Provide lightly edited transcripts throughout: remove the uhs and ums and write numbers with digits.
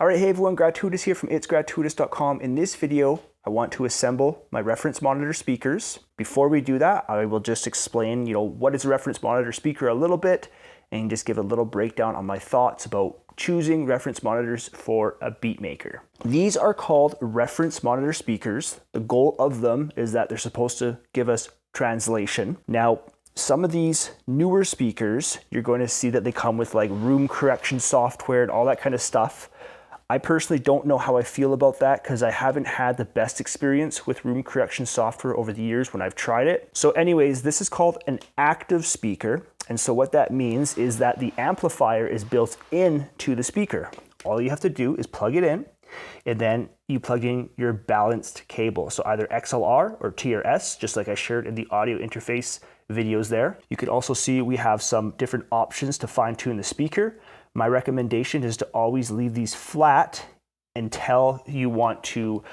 All right, hey everyone, GratuiTous here from itsGratuiTous.com. In this video, I want to assemble my reference monitor speakers. Before we do that, I will just explain, what is a reference monitor speaker a little bit, and just give a little breakdown on my thoughts about choosing reference monitors for a Beatmaker. These are called reference monitor speakers. The goal of them is that they're supposed to give us translation. Now, some of these newer speakers, you're going to see that they come with like room correction software and all that kind of stuff. I personally don't know how I feel about that because I haven't had the best experience with room correction software over the years when I've tried it. So anyways, this is called an active speaker. And so what that means is that the amplifier is built into the speaker. All you have to do is plug it in, and then you plug in your balanced cable. So either XLR or TRS, just like I shared in the audio interface videos there. You could also see we have some different options to fine tune the speaker. My recommendation is to always leave these flat until you want to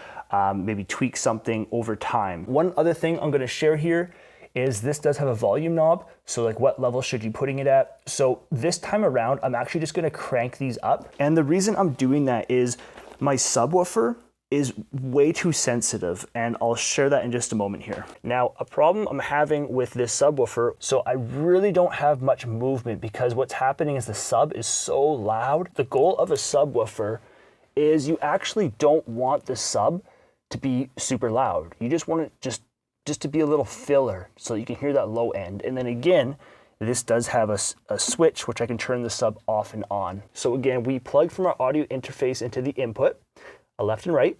maybe tweak something over time. One other thing I'm going to share here is this does have a volume knob. So like what level should you putting it at? So this time around, I'm actually just going to crank these up. And the reason I'm doing that is my subwoofer is way too sensitive, and I'll share that in just a moment here. Now, a problem I'm having with this subwoofer, so I really don't have much movement because what's happening is the sub is so loud. The goal of a subwoofer is you actually don't want the sub to be super loud. You just want it just to be a little filler so you can hear that low end. And then again, this does have a switch which I can turn the sub off and on. So again, we plug from our audio interface into the input, a left and right.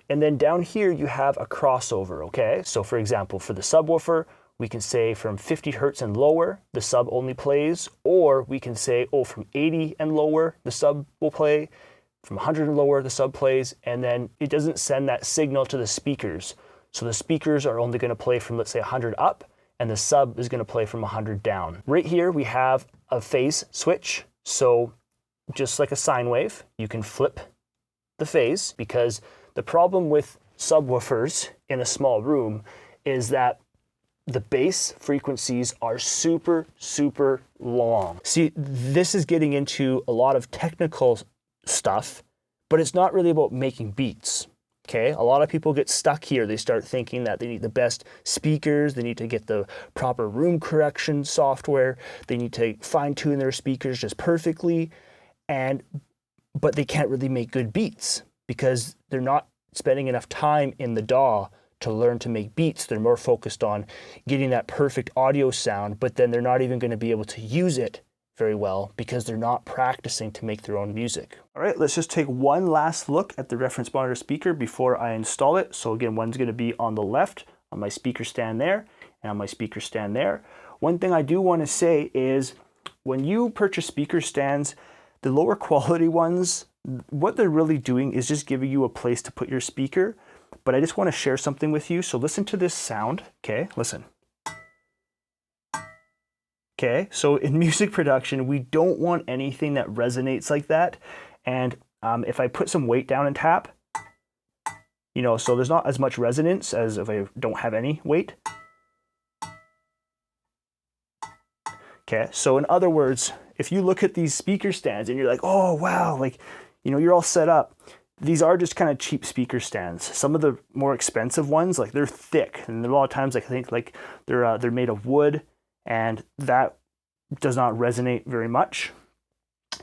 And then down here you have a crossover, okay? So for example, for the subwoofer, we can say from 50 hertz and lower, the sub only plays, or we can say, oh, from 80 and lower, the sub will play, from 100 and lower, the sub plays, and then it doesn't send that signal to the speakers. So the speakers are only gonna play from, let's say, 100 up, and the sub is gonna play from 100 down. Right here, we have a phase switch. So just like a sine wave, you can flip the phase, because the problem with subwoofers in a small room is that the bass frequencies are super, super long. See, this is getting into a lot of technical stuff, but it's not really about making beats. Okay, a lot of people get stuck here. They start thinking that they need the best speakers, they need to get the proper room correction software, they need to fine tune their speakers just perfectly, but they can't really make good beats because they're not spending enough time in the DAW to learn to make beats. They're more focused on getting that perfect audio sound, but then they're not even going to be able to use it very well because they're not practicing to make their own music. All right, let's just take one last look at the reference monitor speaker before I install it. So again, one's going to be on the left on my speaker stand there and on my speaker stand there. One thing I do want to say is when you purchase speaker stands, the lower quality ones, what they're really doing is just giving you a place to put your speaker. But I just want to share something with you. So listen to this sound. Okay, listen. Okay, so in music production, we don't want anything that resonates like that. And if I put some weight down and tap, so there's not as much resonance as if I don't have any weight. Okay, so in other words, if you look at these speaker stands and you're like, oh, wow, like, you're all set up. These are just kind of cheap speaker stands. Some of the more expensive ones, like they're thick. And a lot of times I think like they're made of wood, and that does not resonate very much.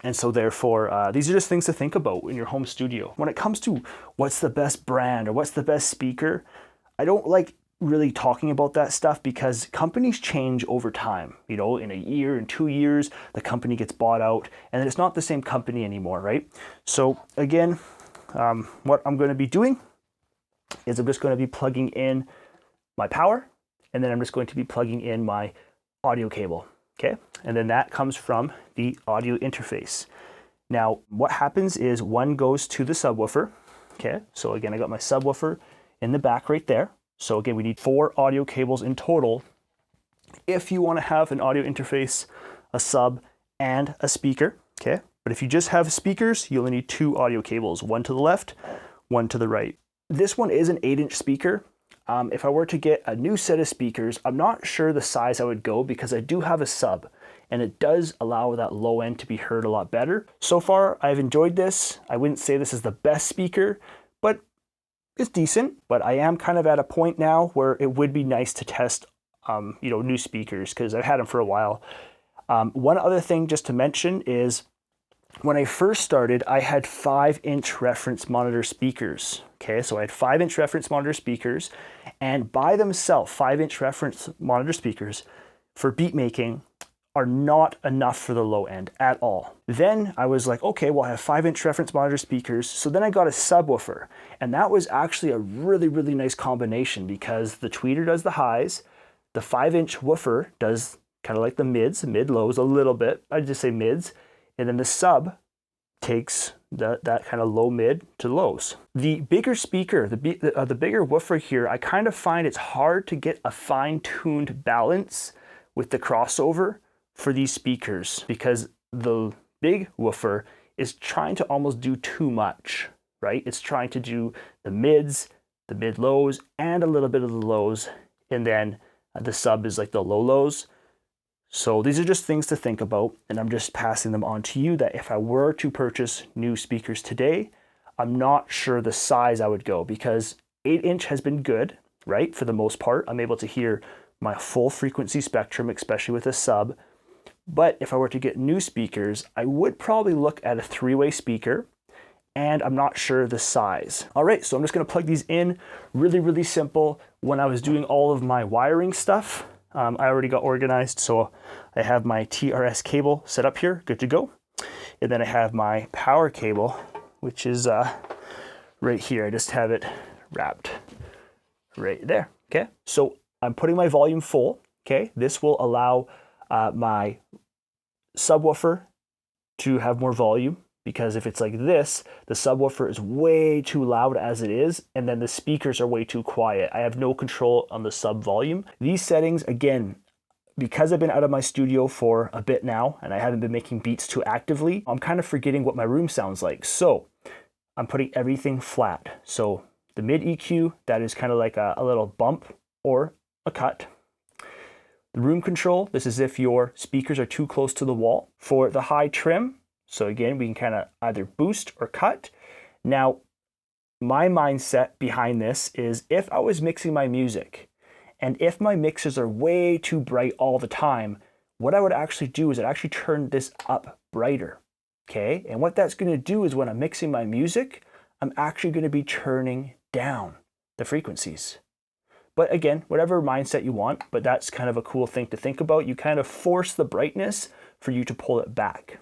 And so therefore, these are just things to think about in your home studio. When it comes to what's the best brand or what's the best speaker, I don't like really talking about that stuff because companies change over time. In a year, in 2 years, the company gets bought out and then it's not the same company anymore, right? So again, what I'm going to be doing is I'm just going to be plugging in my power, and then I'm just going to be plugging in my audio cable, okay? And then that comes from the audio interface. Now, what happens is one goes to the subwoofer, okay? So again, I got my subwoofer in the back right there. So again, we need 4 audio cables in total if you want to have an audio interface, a sub, and a speaker, okay? But if you just have speakers, you only need 2 audio cables, one to the left, one to the right. This one is an 8-inch speaker. If I were to get a new set of speakers, I'm not sure the size I would go because I do have a sub. and it does allow that low end to be heard a lot better. So far, I've enjoyed this. I wouldn't say this is the best speaker, but it's decent. But I am kind of at a point now where it would be nice to test, new speakers, because I've had them for a while. One other thing just to mention is when I first started, I had 5-inch reference monitor speakers. Okay, so I had 5-inch reference monitor speakers, and by themselves, 5-inch reference monitor speakers for beat making are not enough for the low end at all. Then I was like, okay, well, I have 5-inch reference monitor speakers. So then I got a subwoofer, and that was actually a really, really nice combination because the tweeter does the highs, the 5-inch woofer does kind of like the mids, mid-lows a little bit. I'd just say mids. And then the sub takes that kind of low mid to lows. The bigger speaker, the bigger woofer here, I kind of find it's hard to get a fine-tuned balance with the crossover for these speakers because the big woofer is trying to almost do too much, right? It's trying to do the mids, the mid-lows, and a little bit of the lows, and then the sub is like the low-lows. So these are just things to think about, and I'm just passing them on to you that if I were to purchase new speakers today, I'm not sure the size I would go because 8-inch has been good, right? For the most part, I'm able to hear my full frequency spectrum, especially with a sub. But if I were to get new speakers, I would probably look at a 3-way speaker, and I'm not sure the size. All right, so I'm just gonna plug these in. Really, really simple. When I was doing all of my wiring stuff, I already got organized, so I have my TRS cable set up here, good to go. And then I have my power cable, which is right here. I just have it wrapped right there, okay? So I'm putting my volume full, okay? This will allow my subwoofer to have more volume, because if it's like this, the subwoofer is way too loud as it is, and then the speakers are way too quiet. I have no control on the sub volume. These settings, again, because I've been out of my studio for a bit now, and I haven't been making beats too actively, I'm kind of forgetting what my room sounds like. So I'm putting everything flat. So the mid EQ, that is kind of like a little bump or a cut. The room control, this is if your speakers are too close to the wall. For the high trim, so again, we can kind of either boost or cut. Now, my mindset behind this is if I was mixing my music, and if my mixes are way too bright all the time, what I would actually do is I'd actually turn this up brighter, okay? And what that's gonna do is when I'm mixing my music, I'm actually gonna be turning down the frequencies. But again, whatever mindset you want, but that's kind of a cool thing to think about. You kind of force the brightness for you to pull it back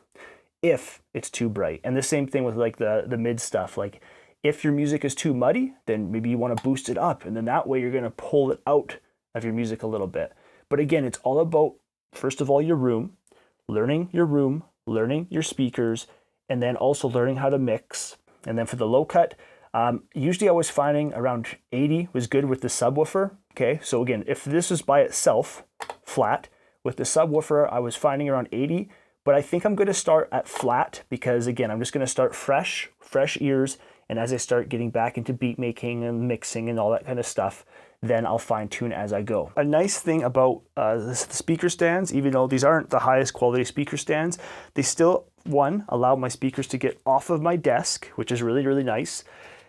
if it's too bright. And the same thing with like the mid stuff. Like if your music is too muddy, then maybe you want to boost it up, and then that way you're going to pull it out of your music a little bit. But again, it's all about, first of all, your room, learning your speakers, and then also learning how to mix. And then for the low cut, usually I was finding around 80 was good with the subwoofer. Okay, so again, if this is by itself flat, with the subwoofer, I was finding around 80. But I think I'm going to start at flat because, again, I'm just going to start fresh ears. And as I start getting back into beat making and mixing and all that kind of stuff, then I'll fine tune as I go. A nice thing about the speaker stands, even though these aren't the highest quality speaker stands, they still, one, allow my speakers to get off of my desk, which is really, really nice.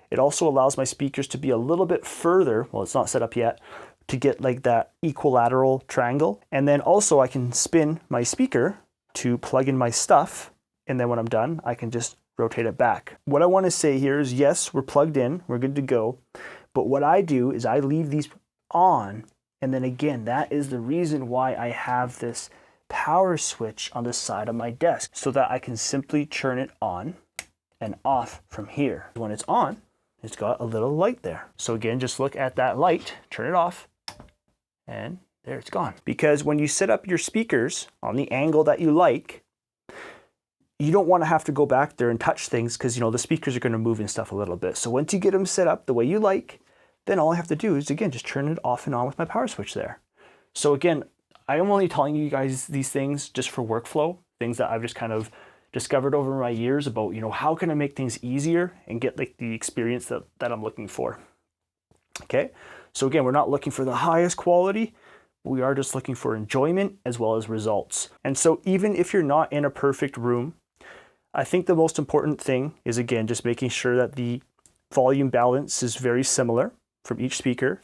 It also allows my speakers to be a little bit further, well, it's not set up yet, to get like that equilateral triangle. And then also I can spin my speaker to plug in my stuff, and then when I'm done, I can just rotate it back. What I want to say here is, yes, we're plugged in, we're good to go, but what I do is I leave these on, and then again, that is the reason why I have this power switch on the side of my desk, so that I can simply turn it on and off from here. When it's on, it's got a little light there. So again, just look at that light, turn it off, and there it's gone. Because when you set up your speakers on the angle that you like, you don't want to have to go back there and touch things because, the speakers are going to move and stuff a little bit. So once you get them set up the way you like, then all I have to do is, again, just turn it off and on with my power switch there. So again, I am only telling you guys these things just for workflow, things that I've just kind of discovered over my years about, how can I make things easier and get like the experience that I'm looking for. Okay, so again, we're not looking for the highest quality, We are just looking for enjoyment as well as results. And so even if you're not in a perfect room, I think the most important thing is, again, just making sure that the volume balance is very similar from each speaker.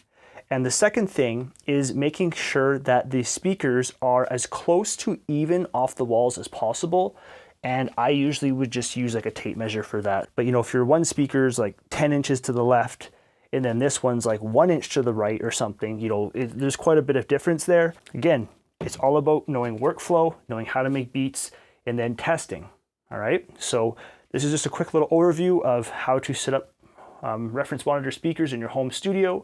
And the second thing is making sure that the speakers are as close to even off the walls as possible. And I usually would just use like a tape measure for that. But you know, if your one speaker's like 10 inches to the left, and then this one's like 1 inch to the right or something, you know, there's quite a bit of difference there. Again, it's all about knowing workflow, knowing how to make beats, and then testing. All right, so this is just a quick little overview of how to set up reference monitor speakers in your home studio.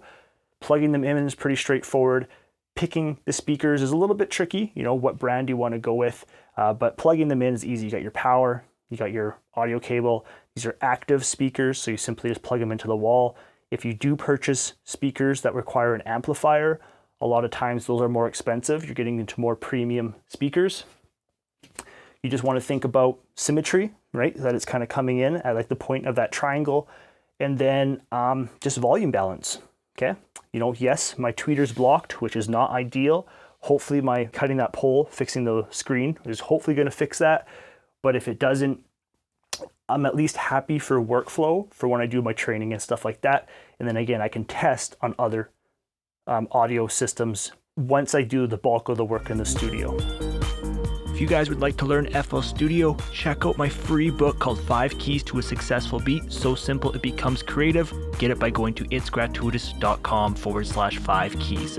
Plugging them in is pretty straightforward. Picking the speakers is a little bit tricky, you know, what brand you want to go with, but plugging them in is easy. You got your power, you got your audio cable. These are active speakers, so you simply just plug them into the wall. If you do purchase speakers that require an amplifier, a lot of times those are more expensive. You're getting into more premium speakers. You just want to think about symmetry, right? That it's kind of coming in at like the point of that triangle, and then just volume balance, okay? You know, yes, my tweeter's blocked, which is not ideal. Hopefully my cutting that pole, fixing the screen is hopefully going to fix that. But if it doesn't, I'm at least happy for workflow for when I do my training and stuff like that. And then again, I can test on other audio systems once I do the bulk of the work in the studio. If you guys would like to learn FL Studio, check out my free book called 5 Keys to a Successful Beat. So simple it becomes creative. Get it by going to itsGratuiTous.com/5 keys.